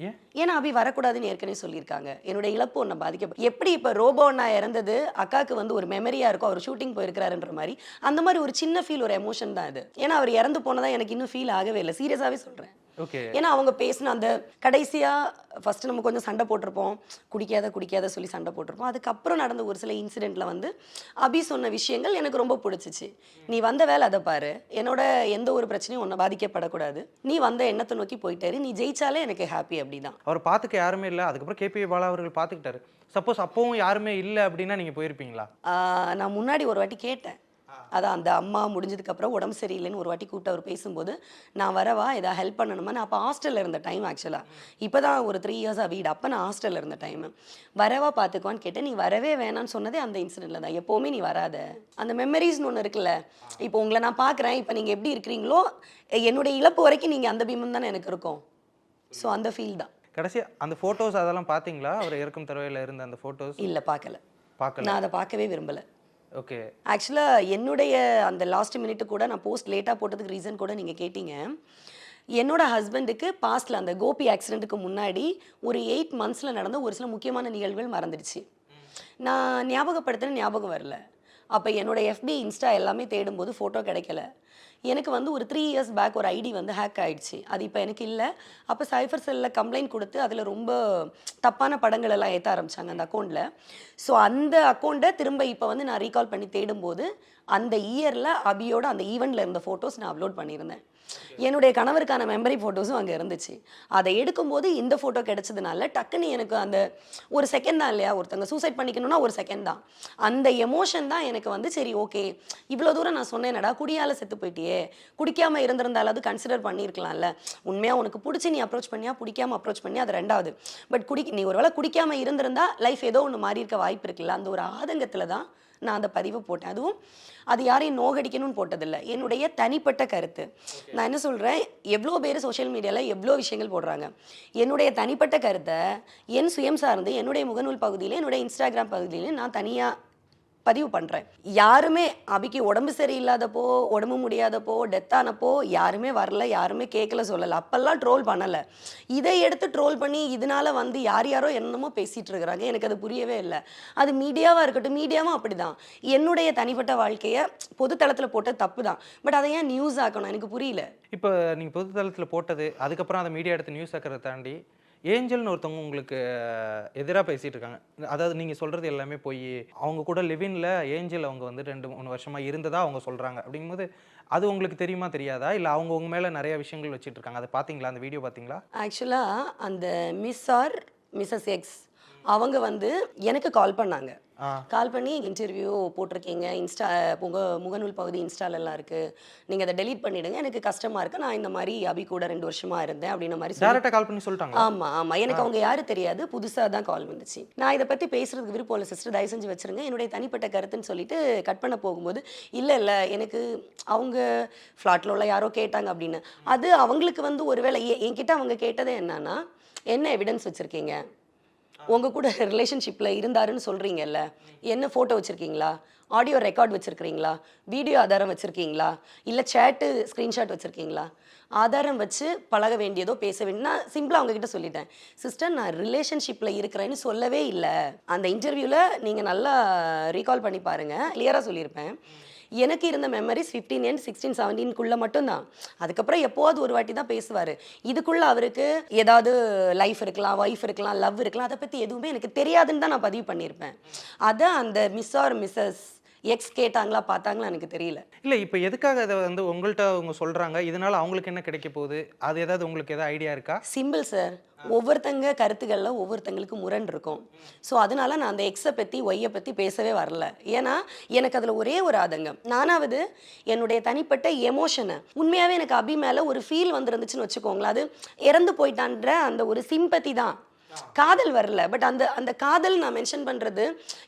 S6: ஏன்னா அபி வரக்கூடாதுன்னு ஏற்கனவே சொல்லியிருக்காங்க. என்னுடைய இழப்பு ஒன்று பாதிக்க, எப்படி இப்போ ரோபோ அண்ணா இறந்தது அக்காவுக்கு வந்து ஒரு மெமரியா இருக்கும், அவர் ஷூட்டிங் போயிருக்கிறாருன்ற மாதிரி, அந்த மாதிரி ஒரு சின்ன ஃபீல், ஒரு எமோஷன் தான் இது. ஏன்னா அவர் இறந்து போனதா எனக்கு இன்னும் ஃபீல் ஆகவே இல்லை, சீரியஸாகவே சொல்கிறேன். ஏன்னா அவங்க பேசின அந்த கடைசியா ஃபர்ஸ்ட் நம்ம கொஞ்சம் சண்டை போட்டிருப்போம், குடிக்காத சொல்லி சண்டை போட்டிருப்போம். அதுக்கப்புறம் நடந்த ஒரு சில இன்சிடென்ட்ல வந்து அபி சொன்ன விஷயங்கள் எனக்கு ரொம்ப பிடிச்சிச்சு. நீ வந்த வேலை அதை பாரு, என்னோட எந்த ஒரு பிரச்சனையும் உன்னை பாதிக்கப்படக்கூடாது, நீ வந்த எண்ணத்தை நோக்கி போயிட்டாரு, நீ ஜெயிச்சாலே எனக்கு ஹாப்பி அப்படிதான்.
S5: அவர் பார்த்துக்க யாருமே இல்லை, அதுக்கப்புறம் கேபி பாலா அவர்கள் பார்த்துக்கிட்டாரு. சப்போஸ் அப்பவும் யாருமே இல்லை அப்படின்னா நீங்க போயிருப்பீங்களா?
S6: நான் முன்னாடி ஒரு வாட்டி கேட்டேன், அதான் அந்த அம்மா முடிஞ்சதுக்கப்புறம் உடம்பு சரியில்லைன்னு ஒரு வாட்டி கூப்பிட்டு அவர் பேசும்போது, நான் வரவா, ஏதாவது ஹெல்ப் பண்ணணுமா, நான் அப்போ ஹாஸ்டலில் இருந்த டைம், ஆக்சுவலாக இப்போ தான் ஒரு 3 இயர்ஸாக வீடு, அப்போ நான் ஹாஸ்டலில் இருந்த டைமு, வரவா பார்த்துக்குவான்னு கேட்டேன். நீ வரவே வேணான்னு சொன்னதே அந்த இன்சிடென்ட்ல தான். எப்போவுமே நீ வராத, அந்த மெமரிஸ்னு ஒன்று இருக்குல்ல, இப்போ உங்களை நான் பார்க்குறேன், இப்போ நீங்கள் எப்படி இருக்கிறீங்களோ என்னுடைய இழப்பு வரைக்கும் நீங்கள் அந்த பீமம் தானே எனக்கு இருக்கும். ஸோ அந்த ஃபீல் தான்.
S5: கடைசி அந்த ஃபோட்டோஸ் அதெல்லாம் பார்த்தீங்களா, அவர் இறக்கும் தருவையில் இருந்த அந்த ஃபோட்டோஸ்?
S6: இல்லை, பார்க்கல. நான் அதை பார்க்கவே விரும்பலை.
S5: ஓகே.
S6: ஆக்சுவலாக என்னுடைய அந்த லாஸ்ட் மினிட்டு கூட நான் போஸ்ட் லேட்டாக போட்டதுக்கு ரீசன் கூட நீங்கள் கேட்டீங்க. என்னோட ஹஸ்பண்டுக்கு பாஸ்டில் அந்த கோபி ஆக்சிடெண்ட்டுக்கு முன்னாடி ஒரு 8 மந்த்ஸில் நடந்த ஒரு சில முக்கியமான நிகழ்வுகள் மறந்துடுச்சு. நான் ஞாபகம் வரல. அப்போ என்னோட FB இன்ஸ்டா எல்லாமே தேடும்போது ஃபோட்டோ கிடைக்கல. எனக்கு வந்து ஒரு 3 இயர்ஸ் பேக் ஒரு ஐடி வந்து ஹேக் ஆகிடுச்சு, அது இப்போ எனக்கு இல்லை. அப்போ சைஃபர் செல்லில் கம்ப்ளைண்ட் கொடுத்து அதில் ரொம்ப தப்பான படங்கள் எல்லாம் ஏற்ற ஆரம்பித்தாங்க அந்த அக்கௌண்ட்டில். ஸோ அந்த அக்கௌண்ட்டை திரும்ப இப்போ வந்து நான் ரீகால் பண்ணி தேடும்போது அந்த இயரில் அபியோட அந்த ஈவெண்ட்டில் இருந்த ஃபோட்டோஸ் நான் அப்லோட் பண்ணியிருந்தேன். என்னுடைய கணவருக்கான மெமரி ஃபோட்டோஸும் அங்கே இருந்துச்சு. அதை எடுக்கும்போது இந்த ஃபோட்டோ கிடைச்சதுனால டக்குன்னு எனக்கு அந்த ஒரு செகண்ட் தான் இல்லையா, ஒருத்தங்க சூசைட் பண்ணிக்கணும்னா ஒரு செகண்ட் தான், அந்த எமோஷன் தான் எனக்கு வந்து சரி ஓகே, இவ்வளோ தூரம் நான் சொன்னேனடா, குடியால் செத்து போயிட்டியே, குடிக்காமல் இருந்திருந்தாலும் கன்சிடர் பண்ணியிருக்கலாம்ல, உண்மையாக உனக்கு பிடிச்சி நீ அப்ரோச் பண்ணியா, பிடிக்காமல் அப்ரோச் பண்ணி, அது ரெண்டாவது. பட் நீ ஒரு வேளை குடிக்காமல் இருந்திருந்தா லைஃப் ஏதோ ஒன்று மாறி இருக்க வாய்ப்பு இருக்குல்ல, அந்த ஒரு ஆதங்கத்தில் தான் நான் அந்த பதிவை போட்டேன். அதுவும் அது யாரையும் நோகடிக்கணும்னு போட்டதில்லை, என்னுடைய தனிப்பட்ட கருத்து. நான் என்ன சொல்கிறேன், எவ்வளோ பேர் சோஷியல் மீடியாவில் எவ்வளோ விஷயங்கள் போடுறாங்க, என்னுடைய தனிப்பட்ட கருத்தை என் சுயம் சார்ந்து என்னுடைய முகநூல் பகுதியில், என்னுடைய இன்ஸ்டாகிராம் பகுதியிலையும் நான் தனியாக பதிவு பண்ணுறேன். யாருமே அபிக்கு உடம்பு சரியில்லாதப்போ, உடம்பு முடியாதப்போ, டெத்தானப்போ யாருமே வரல, யாருமே கேட்கல, சொல்லலை, அப்பெல்லாம் ட்ரோல் பண்ணலை. இதை எடுத்து ட்ரோல் பண்ணி இதனால வந்து யாரோ என்னமோ பேசிகிட்டு இருக்கிறாங்க, எனக்கு அது புரியவே இல்லை. அது மீடியாவாக இருக்கட்டும், மீடியாவும் அப்படி தான். என்னுடைய தனிப்பட்ட வாழ்க்கையை பொதுத்தளத்தில் போட்ட தப்பு தான், பட் அதை ஏன் நியூஸ் ஆக்கணும் எனக்கு புரியல.
S5: இப்போ நீங்கள் பொதுத்தளத்தில் போட்டது, அதுக்கப்புறம் அதை மீடியா எடுத்து நியூஸ் ஆக்கிறத தாண்டி ஏஞ்சல்னு ஒருத்தவங்க உங்களுக்கு எதிராக பேசிகிட்டு இருக்காங்க. அதாவது நீங்கள் சொல்கிறது எல்லாமே போய், அவங்க கூட லிவின்ல ஏஞ்சல் அவங்க வந்து 2-3 வருஷமாக இருந்ததா அவங்க சொல்கிறாங்க. அப்படிங்கும்போது அது உங்களுக்கு தெரியுமா தெரியாதா, இல்லை அவங்க உங்க மேலே நிறைய விஷயங்கள் வச்சுட்டு இருக்காங்க, அதை பார்த்தீங்களா, அந்த வீடியோ பார்த்தீங்களா?
S6: ஆக்சுவலாக அந்த மிஸ்ஸஸ் எக்ஸ் அவங்க வந்து எனக்கு கால் பண்ணாங்க. கால் பண்ணி இன்டர்வியூ போட்டிருக்கீங்க, இன்ஸ்டா முகநூல் பகுதி இன்ஸ்டாலெல்லாம் இருக்குது, நீங்கள் அதை டெலீட் பண்ணிவிடுங்க, எனக்கு கஷ்டமாக இருக்குது, நான் இந்த மாதிரி அபி கூட 2 வருஷமாக இருந்தேன் அப்படின்ற மாதிரி
S5: டேரெக்டாக கால் பண்ணி சொல்லிட்டாங்க.
S6: ஆமாம், எனக்கு அவங்க யாரும் தெரியாது, புதுசாக தான் கால் வந்துச்சு. நான் இதை பற்றி பேசுகிறதுக்கு விருப்பம் இல்லை சிஸ்டர், தயவு செஞ்சு வச்சுருங்க, என்னுடைய தனிப்பட்ட கருத்துன்னு சொல்லிட்டு கட் பண்ண போகும்போது, இல்லை எனக்கு அவங்க ஃப்ளாட்டில் உள்ள யாரோ கேட்டாங்க அப்படின்னு. அது அவங்களுக்கு வந்து ஒருவேளை என்கிட்ட அவங்க கேட்டதே என்னன்னா, என்ன எவிடன்ஸ் வச்சுருக்கீங்க, உங்கள் கூட ரிலேஷன்ஷிப்பில் இருந்தாருன்னு சொல்கிறீங்கல்ல, என்ன ஃபோட்டோ வச்சுருக்கீங்களா, ஆடியோ ரெக்கார்ட் வச்சுருக்கிறீங்களா, வீடியோ ஆதாரம் வச்சுருக்கீங்களா, இல்லை சேட்டு ஸ்க்ரீன்ஷாட் வச்சுருக்கீங்களா, ஆதாரம் வச்சு பழக வேண்டியதோ பேச வேண்டிய நான் சிம்பிளாக அவங்கக்கிட்ட சொல்லிட்டேன். சிஸ்டர் நான் ரிலேஷன்ஷிப்பில் இருக்கிறேன்னு சொல்லவே இல்லை. அந்த இன்டர்வியூவில் நீங்கள் நல்லா ரீகால் பண்ணி பாருங்கள், கிளியராக சொல்லியிருப்பேன். எனக்கு இருந்த மெமரிஸ் 15 and 16, 17க்குள்ளே மட்டும்தான். அதுக்கப்புறம் எப்போவாது ஒரு வாட்டி தான் பேசுவார். இதுக்குள்ளே அவருக்கு ஏதாவது லைஃப் இருக்கலாம், ஒய்ஃப் இருக்கலாம், லவ் இருக்கலாம், அதை பற்றி எதுவுமே எனக்கு தெரியாதுன்னு தான் நான் பதிவு பண்ணியிருப்பேன். அதை அந்த மிஸ் ஆர் மிஸ்ஸஸ் எக்ஸ் கேட்டாங்களா பார்த்தாங்களா எனக்கு தெரியல.
S5: இல்லை இப்போ எதுக்காக அதை வந்து உங்கள்கிட்ட அவங்க சொல்கிறாங்க, இதனால் அவங்களுக்கு என்ன கிடைக்க போகுது, அது ஏதாவது உங்களுக்கு ஏதாவது ஐடியா இருக்கா?
S6: சிம்பிள் சார், ஒவ்வொருத்தங்க கருத்துக்களில் ஒவ்வொருத்தங்களுக்கு முரண் இருக்கும். ஸோ அதனால நான் அந்த எக்ஸை பற்றி ஒய்யை பற்றி பேசவே வரல. ஏன்னா எனக்கு அதில் ஒரே ஒரு ஆதங்கம். நானாவது என்னுடைய தனிப்பட்ட எமோஷனை உண்மையாகவே எனக்கு அபி மேலே ஒரு ஃபீல் வந்துருந்துச்சுன்னு வச்சுக்கோங்களேன். அது இறந்து போயிட்டான்ற அந்த ஒரு சிம்பத்தி தான், காதல் வரல. பட் அந்த காதல் நான் மென்ஷன் பண்ணுறது,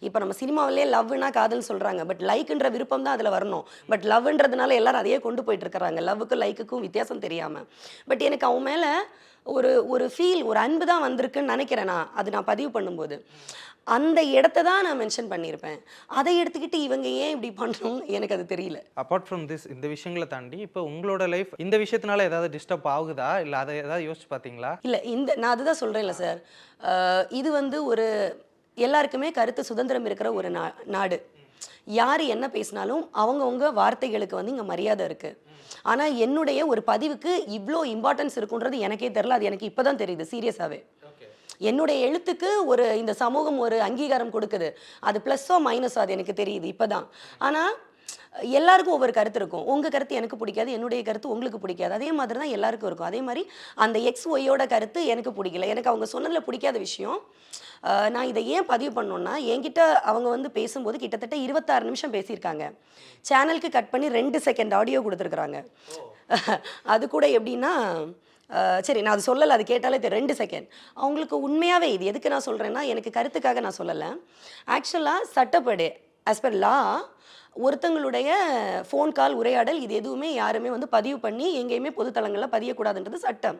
S6: இப்போ நம்ம சினிமாவிலே லவ்னா காதல் சொல்கிறாங்க, பட் லைக்குன்ற விருப்பம் தான் அதில் வரணும். பட் லவ்ன்றதுனால எல்லாரும் அதையே கொண்டு போயிட்டு இருக்கிறாங்க, லவ்வுக்கும் லைக்குக்கும் வித்தியாசம் தெரியாமல். பட் எனக்கு அவன் மேலே ஒரு ஃபீல், ஒரு அன்பு தான் வந்திருக்குன்னு நினைக்கிறேன். நான் பதிவு பண்ணும்போது அந்த இடத்த தான் நான் மென்ஷன் பண்ணியிருப்பேன். அதை எடுத்துக்கிட்டு இவங்க ஏன் இப்படி பண்ணுறோம் எனக்கு அது தெரியல.
S5: அப்பார்ட் ஃப்ரம் திஸ், இந்த விஷயங்களை தாண்டி இப்போ உங்களோட லைஃப் இந்த விஷயத்தினால ஏதாவது டிஸ்டர்ப் ஆகுதா, இல்லை அதை ஏதாவது யோசிச்சு பார்த்தீங்களா?
S6: இல்லை, நான் அதுதான் சொல்கிறேன்ல சார், இது வந்து ஒரு எல்லாருக்குமே கருத்து சுதந்திரம் இருக்கிற ஒரு நாடு. யார் என்ன பேசினாலும் அவங்கவுங்க வார்த்தைகளுக்கு வந்து இங்கே மரியாதை இருக்குது. ஆனால் என்னுடைய ஒரு பதிவுக்கு இவ்வளோ இம்பார்ட்டன்ஸ் இருக்குன்றது எனக்கே தெரில. அது எனக்கு இப்போ தான் தெரியுது சீரியஸாகவே. என்னுடைய எழுத்துக்கு இந்த சமூகம் ஒரு அங்கீகாரம் கொடுக்குது. அது ப்ளஸ்ஸோ மைனஸோ அது எனக்கு தெரியுது இப்போ தான். ஆனால் எல்லாருக்கும் ஒவ்வொரு கருத்து இருக்கும். உங்கள் கருத்து எனக்கு பிடிக்காது, என்னுடைய கருத்து உங்களுக்கு பிடிக்காது. அதே மாதிரி தான் எல்லாருக்கும் இருக்கும். அதே மாதிரி அந்த எக்ஸ் ஒய்யோட கருத்து எனக்கு பிடிக்கல. எனக்கு அவங்க சொன்னதில் பிடிக்காத விஷயம், நான் இதை ஏன் பதிவு பண்ணோன்னா, என்கிட்ட அவங்க வந்து பேசும்போது கிட்டத்தட்ட 26 நிமிஷம் பேசியிருக்காங்க. சேனலுக்கு கட் பண்ணி 2 செகண்ட் ஆடியோ கொடுத்துருக்குறாங்க. அது கூட எப்படின்னா, சரி நான் அது சொல்லலை, அது கேட்டாலே 2 செகண்ட். அவங்களுக்கு உண்மையாகவே இது எதுக்கு நான் சொல்கிறேன்னா, எனக்கு கருத்துக்காக நான் சொல்லலை. ஆக்சுவலாக சட்டப்படி ஆஸ் பர் லா ஒருத்தங்களுடைய ஃபோன் கால் உரையாடல் இது எதுவுமே யாருமே வந்து பதிவு பண்ணி எங்கேயுமே பொதுத்தளங்களில் பதியக்கூடாதுன்றது சட்டம்.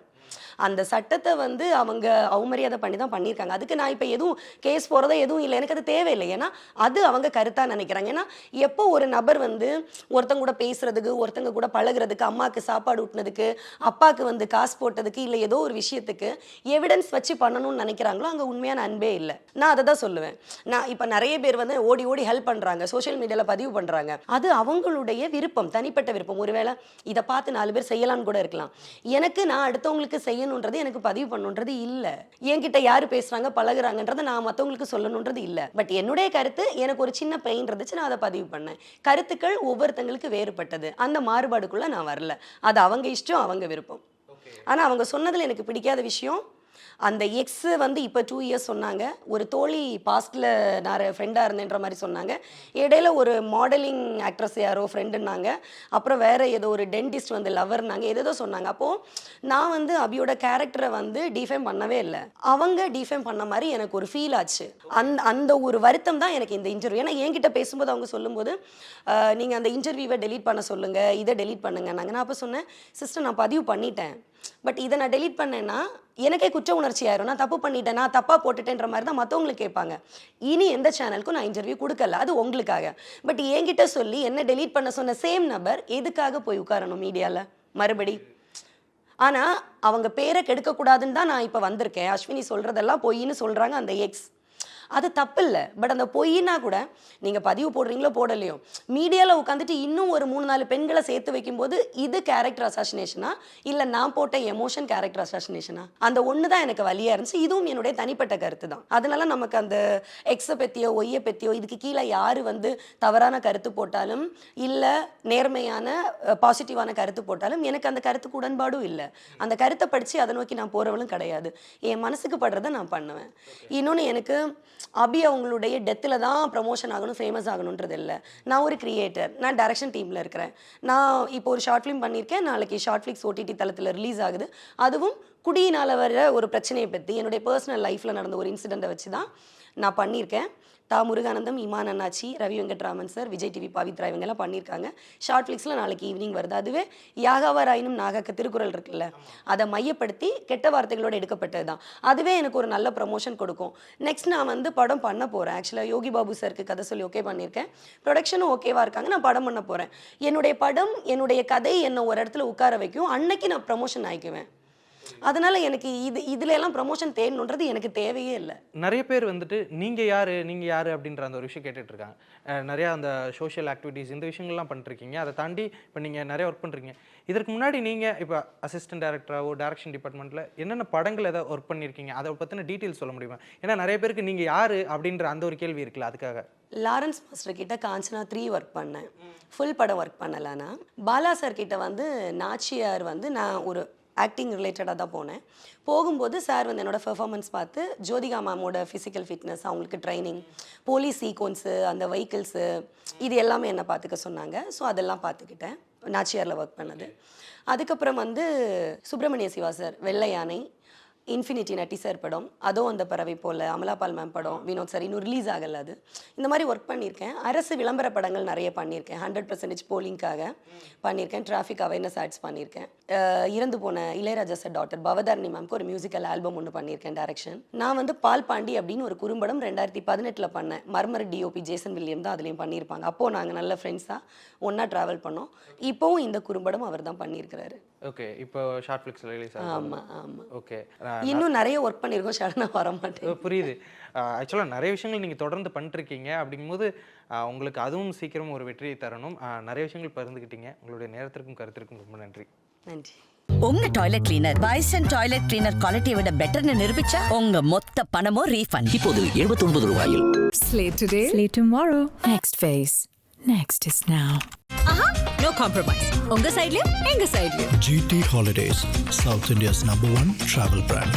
S6: அந்த சட்டத்தை வந்து அவங்க அவமரியாதை பண்ணி தான் பண்ணியிருக்காங்க. அதுக்கு நான் இப்போ எதுவும் கேஸ் போகிறதோ எதுவும் இல்லை, எனக்கு அது தேவையில்லை. ஏன்னா அது அவங்க கருத்தாக நினைக்கிறாங்க. ஏன்னா எப்போ ஒரு நபர் வந்து ஒருத்தங்க கூட பேசுறதுக்கு, ஒருத்தங்க கூட பழகிறதுக்கு, அம்மாவுக்கு சாப்பாடு ஊட்டினதுக்கு, அப்பாவுக்கு வந்து காசு போட்டதுக்கு, இல்லை ஏதோ ஒரு விஷயத்துக்கு எவிடன்ஸ் வச்சு பண்ணணும்னு நினைக்கிறாங்களோ அங்கே உண்மையான அன்பே இல்லை. நான் அதை தான் சொல்லுவேன். நான் இப்போ நிறைய பேர் வந்து ஓடி ஓடி ஹெல்ப் பண்ணுறாங்க, சோஷியல் மீடியாவில் பதிவு பண்ணுறாங்க. அது அவங்களுடைய விருப்பம், தனிப்பட்ட விருப்பம். ஒருவேளை இதை பார்த்து 4 பேர் செய்யலான்னு கூட இருக்கலாம். எனக்கு நான் அடுத்தவங்களுக்கு செய்யணுன்றது, எனக்கு பதிவு பண்ணணுன்றது இல்லை. என்கிட்ட யார் பேசுகிறாங்க பழகுறாங்கன்றதை நான் மற்றவங்களுக்கு சொல்லணுன்றது இல்லை. பட் என்னுடைய கருத்து, எனக்கு ஒரு சின்ன பெயின் இருந்துச்சு, நான் அதை பதிவு பண்ணேன். கருத்துக்கள் ஒவ்வொருத்தங்களுக்கு வேறுபட்டது. அந்த மாறுபாடுக்குள்ளே நான் வரல. அது அவங்க இஷ்டம், அவங்க விருப்பம். ஆனால் அவங்க சொன்னதில் எனக்கு பிடிக்காத விஷயம், அந்த எக்ஸ் வந்து இப்போ 2 இயர்ஸ் சொன்னாங்க. ஒரு தோழி பாஸ்டில் நான் ஃப்ரெண்டாக இருந்தேன்ற மாதிரி சொன்னாங்க. இடையில ஒரு மாடலிங் ஆக்ட்ரஸ் யாரோ ஃப்ரெண்டுன்னாங்க. அப்புறம் வேறு ஏதோ ஒரு டென்டிஸ்ட் வந்து லவர்னாங்க, ஏதோ சொன்னாங்க. அப்போது நான் வந்து அபியோட கேரக்டரை வந்து டிஃபைம் பண்ணவே இல்லை, அவங்க டிஃபைம் பண்ண மாதிரி எனக்கு ஒரு ஃபீல் ஆச்சு. அந்த ஒரு வருத்தம் தான் எனக்கு இந்த இன்டர்வியூ. ஏன்னா என்கிட்ட பேசும்போது அவங்க சொல்லும்போது, நீங்கள் அந்த இன்டர்வியூவை டெலீட் பண்ண சொல்லுங்கள், இதை டெலீட் பண்ணுங்க நாங்கள். நான் அப்போ சொன்னேன், சிஸ்டர் நான் பதிவு பண்ணிட்டேன், பட் இதை நான் டெலீட் பண்ணேன்னா எனக்கே குற்ற உணர்ச்சி ஆயிரும். நான் தப்பு பண்ணிட்டேன், நான் தப்பாக போட்டுட்டேன்ற மாதிரி தான் மற்றவங்களுக்கு கேட்பாங்க. இனி எந்த சேனலுக்கும் நான் இன்டர்வியூ கொடுக்கல, அது உங்களுக்காக. பட் என்கிட்ட சொல்லி என்ன டெலீட் பண்ண சொன்ன சேம் நபர் எதுக்காக போய் உட்காரணும் மீடியாவில் மறுபடி? ஆனால் அவங்க பேரை கெடுக்கக்கூடாதுன்னு தான் நான் இப்போ வந்திருக்கேன். அஸ்வினி சொல்கிறதெல்லாம் பொய்ன்னு சொல்கிறாங்க அந்த எக்ஸ். அது தப்பு இல்லை. பட் அந்த பொய்னா கூட நீங்கள் பதிவு போடுறீங்களோ போடலையோ, மீடியாவில் உட்காந்துட்டு இன்னும் ஒரு 3-4 பெண்களை சேர்த்து வைக்கும்போது இது கேரக்டர் அசாசினேஷனா, இல்லை நான் போட்ட எமோஷன் கேரக்டர் அசாசினேஷனா? அந்த ஒன்று தான் எனக்கு வலியாக இருந்துச்சு. இதுவும் என்னுடைய தனிப்பட்ட கருத்து தான். அதனால நமக்கு அந்த எக்ஸை பற்றியோ ஒய்யை பற்றியோ இதுக்கு கீழே யார் வந்து தவறான கருத்து போட்டாலும், இல்லை நேர்மையான பாசிட்டிவான கருத்து போட்டாலும் எனக்கு அந்த கருத்துக்கு உடன்பாடும் இல்லை. அந்த கருத்தை படித்து அதை நோக்கி நான் போகிறவளும் கிடையாது. என் மனசுக்கு படுறதை நான் பண்ணுவேன். இன்னொன்று, எனக்கு அபி அவங்களுடைய டெத்தில் தான் ப்ரமோஷன் ஆகணும், ஃபேமஸ் ஆகணுன்றது இல்லை. நான் ஒரு கிரியேட்டர், நான் டைரக்ஷன் டீமில் இருக்கிறேன். நான் இப்போ ஒரு ஷார்ட் ஃபிலிம் பண்ணியிருக்கேன், நாளைக்கு ஷார்ட் ஃபிளிக்ஸ் OTT தளத்தில் ரிலீஸ் ஆகுது. அதுவும் குடியினால் வர ஒரு பிரச்சனையை பற்றி, என்னுடைய பர்சனல் லைஃப்பில் நடந்த ஒரு இன்சிடெண்ட்டை வச்சு தான் நான் பண்ணியிருக்கேன். முருகானந்தம், இமான் அண்ணாச்சி, ரவி வெங்கட்ராமன் சார், விஜய் டிவி பவித்ரா இவங்கெல்லாம் பண்ணியிருக்காங்க. ஷார்ட் ஃபிளிக்ஸில் நாளைக்கு ஈவினிங் வருது. அதுவே யாகாவராயினும் நாகாக்க திருக்குறள் இருக்குல்ல, அதை மையப்படுத்தி கெட்ட வார்த்தைகளோடு எடுக்கப்பட்டது தான். அதுவே எனக்கு ஒரு நல்ல ப்ரமோஷன் கொடுக்கும். நெக்ஸ்ட் நான் வந்து படம் பண்ண போகிறேன். ஆக்சுவலாக யோகி பாபு சாருக்கு கதை சொல்லி ஓகே பண்ணியிருக்கேன். ப்ரொடக்ஷனும் ஓகேவாக இருக்காங்க. நான் படம் பண்ண போகிறேன். என்னுடைய படம், என்னுடைய கதை என்னை ஒரு இடத்துல உட்கார வைக்கும். அன்னைக்கு நான் ப்ரமோஷன் ஆகிக்குவேன். அதனால எனக்கு இதுல எல்லாம் ப்ரமோஷன் தேடணுன்றது எனக்கு தேவையே இல்லை.
S5: நிறைய பேர் வந்துட்டு நீங்கள் யார் அப்படின்ற அந்த ஒரு விஷயம் கேட்டுட்டு இருக்காங்க. நிறையா அந்த சோஷியல் ஆக்டிவிட்டீஸ் இந்த விஷயங்கள்லாம் பண்ணிருக்கீங்க. அதை தாண்டி இப்போ நீங்கள் நிறைய ஒர்க் பண்ணுறீங்க. இதற்கு முன்னாடி நீங்கள் இப்போ அசிஸ்டன்ட் டைரக்டராகவோ டைரக்ஷன் டிபார்ட்மெண்ட்டில் என்னென்ன படங்கள் ஏதாவது ஒர்க் பண்ணியிருக்கீங்க, அதை பற்றின டீட்டெயில்ஸ் சொல்ல முடியுமா? ஏன்னா நிறைய பேருக்கு நீங்கள் யார் அப்படின்ற அந்த ஒரு கேள்வி இருக்குல்ல, அதுக்காக.
S6: லாரன்ஸ் மாஸ்டர் கிட்ட காஞ்சனா 3 ஒர்க் பண்ணேன். ஃபுல் படம் ஒர்க் பண்ணலான்னா. பாலா சார் கிட்ட வந்து நாச்சியார் வந்து நான் ஒரு ஆக்டிங் ரிலேட்டடாக தான் போனேன். போகும்போது சார் வந்து என்னோடய பெர்ஃபார்மன்ஸ் பார்த்து ஜோதிகா மேமோட ஃபிசிக்கல் ஃபிட்னஸ், அவங்களுக்கு ட்ரைனிங், போலீஸ் சீக்வன்ஸு, அந்த வெஹிக்கிள்ஸு, இது எல்லாமே என்னை பார்த்துக்க சொன்னாங்க. ஸோ அதெல்லாம் பார்த்துக்கிட்டேன் நாச்சியாரில் ஒர்க் பண்ணது. அதுக்கப்புறம் வந்து சுப்பிரமணிய சிவா சார் வெள்ளை யானை, இன்ஃபினிட்டி நட்டி சார் படம், அதோ அந்த பறவை போல், அமலாபால் மேம் படம், வினோத் சார் இன்னும் ரிலீஸ் ஆகலை, அது இந்த மாதிரி ஒர்க் பண்ணியிருக்கேன். அரசு விளம்பர படங்கள் நிறைய பண்ணியிருக்கேன். 100% போலிங்காக பண்ணியிருக்கேன். டிராஃபிக் அவேர்னஸ் ஆட்ஸ் பண்ணியிருக்கேன். இறந்து போன இளையராஜா சார் டாக்டர் பவதாரணி மேம்க்கு ஒரு மியூசிக்கல் ஆல்பம் ஒன்று பண்ணியிருக்கேன் டைரக்ஷன். நான் வந்து பால் பாண்டி அப்படின்னு ஒரு குறும்படம் 2018 பண்ணேன். மர்மர் டிஓபி ஜேசன் வில்லியம் தான் அதுலேயும் பண்ணியிருப்பாங்க. அப்போது நாங்கள் நல்ல ஃப்ரெண்ட்ஸாக ஒன்றா ட்ராவல் பண்ணோம். இப்போவும் இந்த குறும்படம் அவர் தான் பண்ணியிருக்கிறாரு.
S5: ஓகே, இப்போ ஷார்ட் ஃபிளிக்ஸில் ரிலீஸ் ஆகும்.
S6: ஆமாம்.
S5: ஓகே,
S6: இன்னும் நிறைய ஒர்க் பண்ணியிருக்கோம். சடனாக வர மாட்டேன்.
S5: புரியுது. ஆக்சுவலாக நிறைய விஷயங்கள் நீங்கள் தொடர்ந்து பண்ணிருக்கீங்க. அப்படிங்கும்போது உங்களுக்கு அதுவும் சீக்கிரம் ஒரு வெற்றியை தரணும். நிறைய விஷயங்கள் பகிர்ந்துக்கிட்டீங்க. உங்களுடைய நேரத்திற்கும் கருத்திற்கும் ரொம்ப நன்றி.
S6: நன்றி.
S1: உங்க toilet cleaner bison toilet cleaner குவாலிட்டியை விட பெட்டர்னு நிரூபிச்சா உங்க மொத்த பணமும் ரீஃபண்ட்.
S2: இப்போது 79 ரூபாயில்.
S3: Slate today, slate tomorrow. Next phase. Next is now.
S7: No compromise. உங்க சைடுலயும் எங்க சைடுலயும்.
S4: GT Holidays, South India's #1 travel brand.